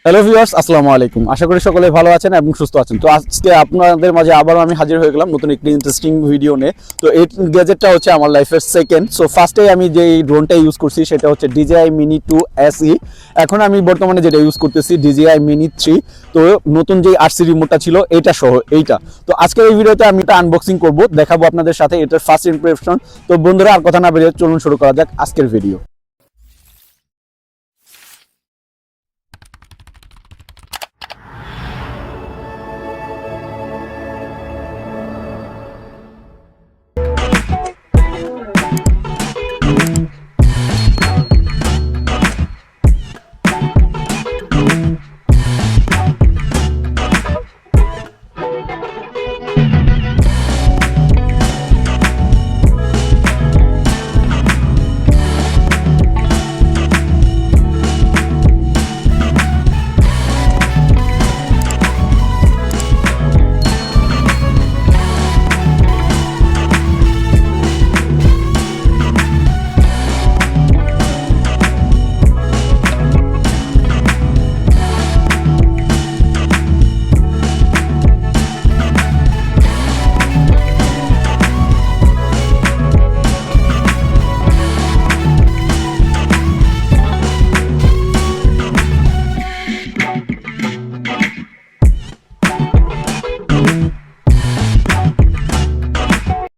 Hello viewers, আসসালামু আলাইকুম। আশা করি সকলে ভালো আছেন এবং সুস্থ আছেন। তো আজকে আপনাদের মাঝে আবারও আমি হাজির হয়ে গেলাম নতুন একটি ইন্টারেস্টিং ভিডিও নিয়ে। তো এই গ্যাজেটটা হচ্ছে আমার লাইফের সেকেন্ড। সো ফার্স্টে আমি যে ড্রোনটা ইউজ করছি সেটা হচ্ছে DJI Mini 2 SE। এখন আমি বর্তমানে যেটা ইউজ করতেছি DJI Mini 3। তো নতুন যে RC রিমোটটা ছিল এইটা সহ এইটা। তো আজকের এই ভিডিওতে আমি এটা আনবক্সিং করব, দেখাবো আপনাদের সাথে এটার ফার্স্ট ইমপ্রেশন। তো বন্ধুরা আর কথা না বেরিয়ে চলুন শুরু করা যাক আজকের ভিডিও।